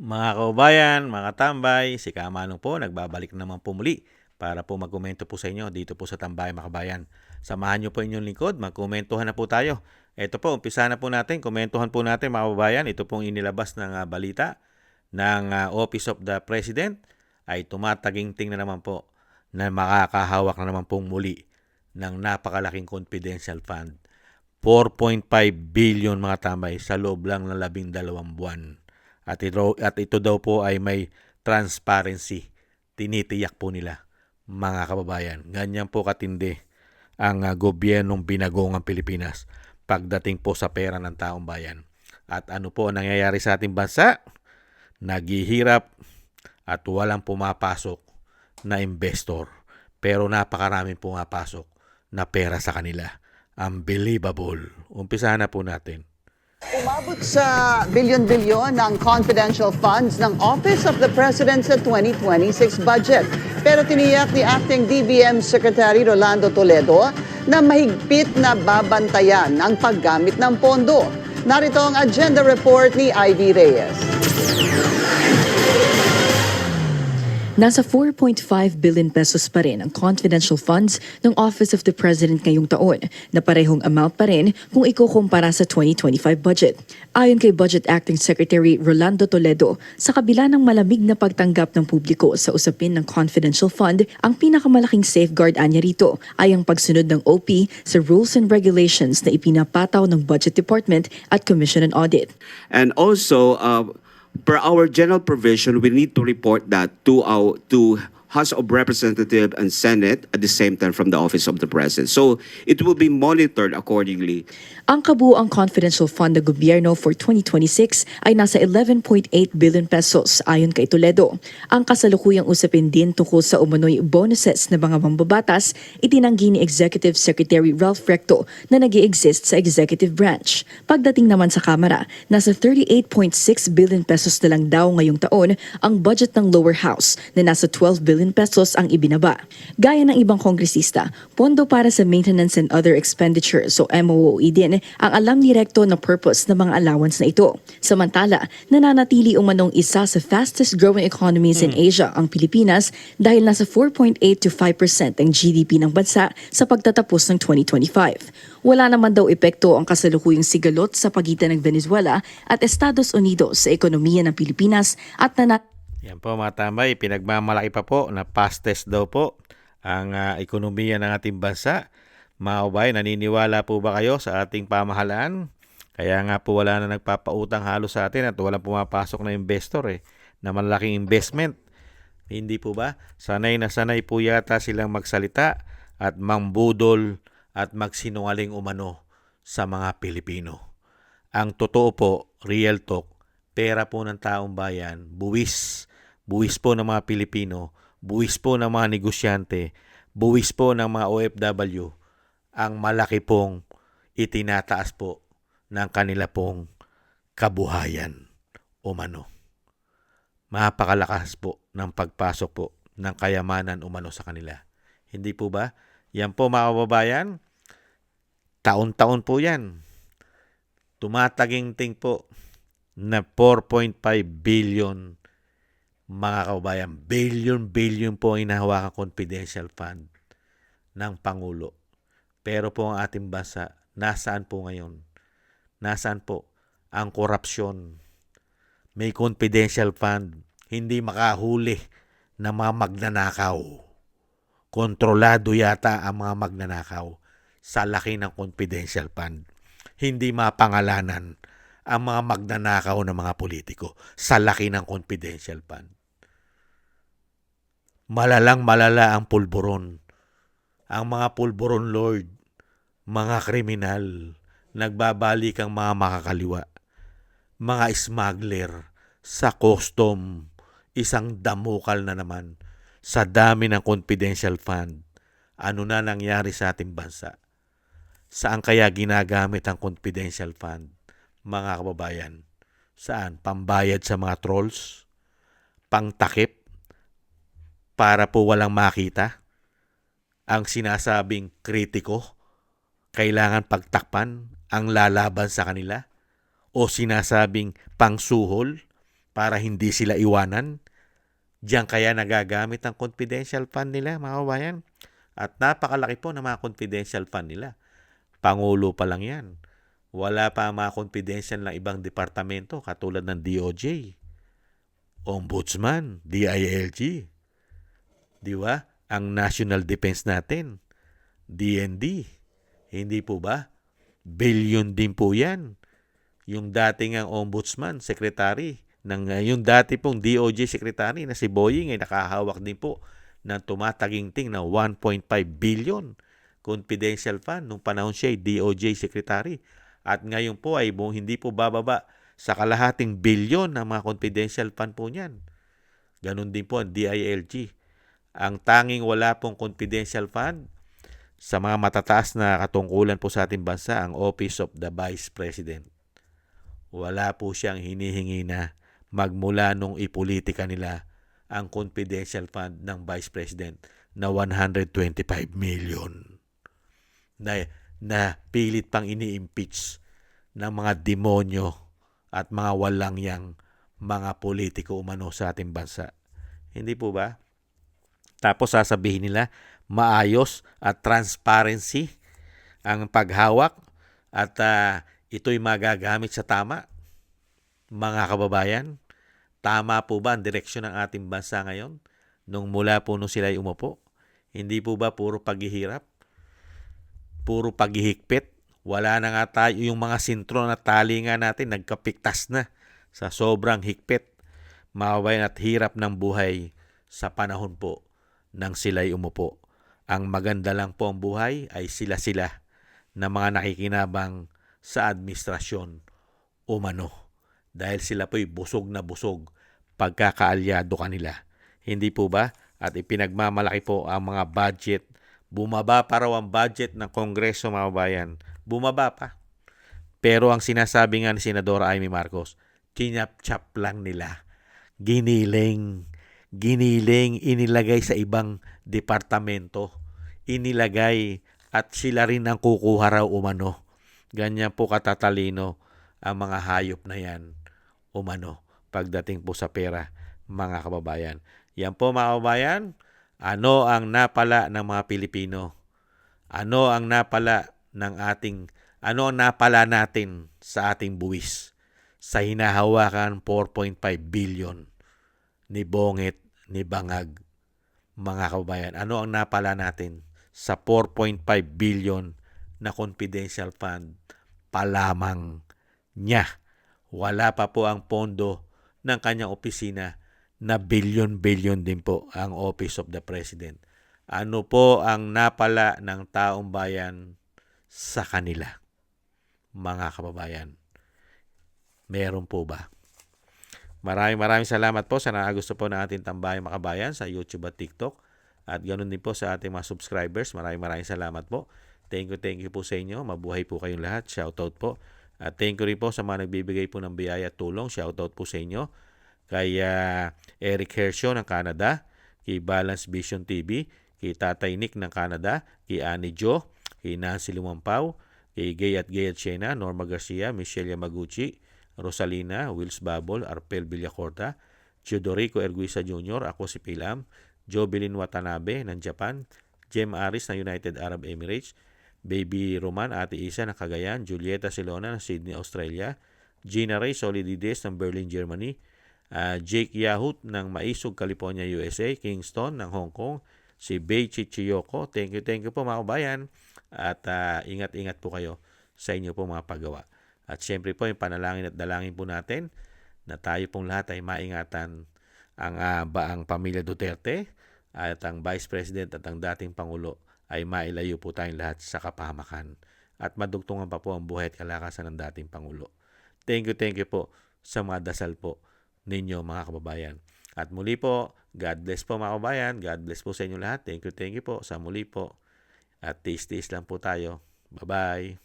Mga kaubayan, mga tambay, si Kamanong po, nagbabalik naman po muli para po magkomento po sa inyo dito po sa Tambay mga kabayan. Samahan niyo po inyong lingkod, magkomentuhan na po tayo. Ito po, umpisa na po natin, komentuhan po natin mga kabayan. Ito pong inilabas ng balita ng Office of the President ay tumataginting na naman po na makakahawak na naman pong muli ng napakalaking confidential fund. 4.5 billion mga tambay sa loob lang ng 12 buwan. At ito daw po ay may transparency. Tinitiyak po nila, mga kababayan. Ganyan po katindi ang gobyernong binagongang Pilipinas pagdating po sa pera ng taong bayan. At ano po ang nangyayari sa ating bansa? Naghihirap at walang pumapasok na investor. Pero napakaraming pumapasok na pera sa kanila. Unbelievable. Umpisahan na po natin. Umabot sa bilyon-bilyon ang confidential funds ng Office of the President sa 2026 budget. Pero tiniyak ni Acting DBM Secretary Rolando Toledo na mahigpit na babantayan ang paggamit ng pondo. Narito ang agenda report ni Ivy Reyes. Nasa 4.5 billion pesos pa rin ang confidential funds ng Office of the President ngayong taon na parehong amount pa rin kung ikukumpara sa 2025 budget. Ayon kay Budget Acting Secretary Rolando Toledo, sa kabila ng malamig na pagtanggap ng publiko sa usapin ng confidential fund, ang pinakamalaking safeguard anya rito ay ang pagsunod ng OP sa rules and regulations na ipinapataw ng Budget Department at Commission on Audit. And also, per our general provision, we need to report that to House of Representatives and Senate at the same time from the Office of the President. So it will be monitored accordingly. Ang kabuuang confidential fund ng gobyerno for 2026 ay nasa 11.8 billion pesos ayon kay Toledo. Ang kasalukuyang usapin din tungkol sa umano'y bonuses ng mga mambabatas, itinanggi ni Executive Secretary Ralph Recto na nag-i-exist sa executive branch. Pagdating naman sa Kamara, nasa 38.6 billion pesos na lang daw ngayong taon ang budget ng lower house na nasa 12 billion pesos ang ibinaba. Gaya ng ibang kongresista, pondo para sa maintenance and other expenditures o MOOE din ang alam ni Recto na purpose ng mga allowance na ito. Samantala, nananatili umanong isa sa fastest growing economies in Asia ang Pilipinas dahil nasa 4.8 to 5% ang GDP ng bansa sa pagtatapos ng 2025. Wala naman daw epekto ang kasalukuyang sigalot sa pagitan ng Venezuela at Estados Unidos sa ekonomiya ng Pilipinas at Yan po mga tambay, pinagmamalaki pa po na fastest daw po ang ekonomiya ng ating bansa. Mga kabay, naniniwala po ba kayo sa ating pamahalaan? Kaya nga po wala na nagpapautang halos sa atin at walang pumapasok na investor na malaking investment. Hindi po ba? Sanay na sanay po yata silang magsalita at mangbudol at magsinungaling umano sa mga Pilipino. Ang totoo po, real talk, pera po ng taong bayan, buwis. Buwis po ng mga Pilipino, buwis po ng mga negosyante, buwis po ng mga OFW, ang malaki pong itinataas po ng kanila pong kabuhayan umano. Mapakalakas po ng pagpasok po ng kayamanan umano sa kanila. Hindi po ba? Yan po mga kababayan, taon-taon po yan. Tumataginting po na 4.5 billion mga kababayan. Billion po ang hinahawakan confidential fund ng Pangulo. Pero po ang ating bansa, nasaan po ngayon? Nasaan po ang korupsyon? May confidential fund, hindi makahuli na mga magnanakaw. Kontrolado yata ang mga magnanakaw sa laki ng confidential fund. Hindi mapangalanan ang mga magnanakaw ng mga politiko sa laki ng confidential fund. Malalang malala ang pulburon. Ang mga pulburon lord, mga kriminal, nagbabalik ang mga makakaliwa, mga smuggler sa custom, isang damukal na naman sa dami ng confidential fund. Ano na nangyari sa ating bansa? Saan kaya ginagamit ang confidential fund, mga kababayan? Saan? Pambayad sa mga trolls? Pangtakip? Para po walang makita? Ang sinasabing kritiko, kailangan pagtakpan ang lalaban sa kanila? O sinasabing pangsuhol para hindi sila iwanan. Diyan kaya nagagamit ang confidential fund nila, mga kabayan. At napakalaki po ng mga confidential fund nila. Pangulo pa lang yan. Wala pa ang mga confidential ng ibang departamento katulad ng DOJ, Ombudsman, DILG. Di ba? Ang National Defense natin, DND. Hindi po ba? Billion din po yan. Yung dating ang Ombudsman, Secretary, yung dati pong DOJ Secretary na si Boying ay nakahawak din po ng tumataginting na 1.5 billion confidential fund nung panahon siya ay DOJ Secretary. At ngayon po ay hindi po bababa sa kalahating bilyon ng mga confidential fund po niyan. Ganon din po ang DILG. Ang tanging wala pong confidential fund sa mga matataas na katungkulan po sa ating bansa, ang Office of the Vice President. Wala po siyang hinihingi na magmula nung ipolitika nila ang confidential fund ng Vice President na 125 million na pilit pang ini-impeach ng mga demonyo at mga walang yang mga politiko umano sa ating bansa. Hindi po ba? Tapos sasabihin nila maayos at transparency ang paghawak at ito'y magagamit sa tama. Mga kababayan, tama po ba ang direksyon ng ating bansa ngayon nung mula po nung sila'y umupo? Hindi po ba puro paghihirap? Puro paghihigpit? Wala na nga tayo yung mga sintro na tali nga natin, nagkapiktas na sa sobrang higpit, mawawayan at hirap ng buhay sa panahon po nang sila'y umupo. Ang maganda lang po ang buhay ay sila-sila na mga nakikinabang sa administrasyon umano. Dahil sila po'y busog na busog pagkakaalyado kanila. Hindi po ba? At ipinagmamalaki po ang mga budget. Bumaba pa raw ang budget ng Kongreso, mga bayan. Bumaba pa. Pero ang sinasabi nga ni Senadora Amy Marcos, kinap-chap lang nila. Giniling, inilagay sa ibang departamento. Inilagay at sila rin ang kukuha raw umano. Ganyan po katatalino ang mga hayop na yan umano pagdating po sa pera, mga kababayan. Yan po, mga kababayan, ano ang napala ng mga Pilipino? Ano ang napala natin sa ating buwis sa hinahawakan 4.5 billion ni Bongit, ni Bangag, mga kababayan? Ano ang napala natin sa 4.5 billion na confidential fund pa lamang niya? Wala pa po ang pondo ng kanyang opisina na billion-billion din po ang Office of the President. Ano po ang napala ng taong bayan sa kanila, mga kababayan? Meron po ba? Maraming salamat po sa nakagusto po ng ating Tambayang Makabayan sa YouTube at TikTok. At ganoon din po sa ating mga subscribers. Maraming salamat po. Thank you po sa inyo. Mabuhay po kayong lahat. Shoutout po. At thank you rin po sa mga nagbibigay po ng biyaya at tulong. Shoutout po sa inyo. Kay Eric Hershaw ng Canada, kay Balance Vision TV, kay Tatay Nick ng Canada, kay Annie Jo, kay Nancy Lumampaw, kay Gay at Siena, Norma Garcia, Michelle Yamaguchi, Rosalina, Wills Babol, Arpel Villacorta, Teodorico Erguisa Jr., ako si Pilam, Jovelyn Watanabe ng Japan, Jem Aris ng United Arab Emirates, Baby Roman, Ate Isa ng Cagayan, Julieta Silona ng Sydney, Australia, Gina Ray Solidides ng Berlin, Germany, Jake Yahut ng Maisog, California, USA, Kingston ng Hong Kong, si Bei Chichiyoko. Thank you po, mga kabayan. At ingat-ingat po kayo sa inyo po mga paggawa. At syempre po yung panalangin at dalangin po natin na tayo pong lahat ay maingatan ang pamilya Duterte at ang Vice President at ang dating Pangulo ay mailayo po tayong lahat sa kapahamakan at madugtungan pa po ang buhay at kalakasan ng dating Pangulo. Thank you po sa mga dasal po ninyo, mga kababayan. At muli po, God bless po, mga kababayan. God bless po sa inyo lahat. Thank you po sa muli po. At tiis-tiis lang po tayo. Bye-bye.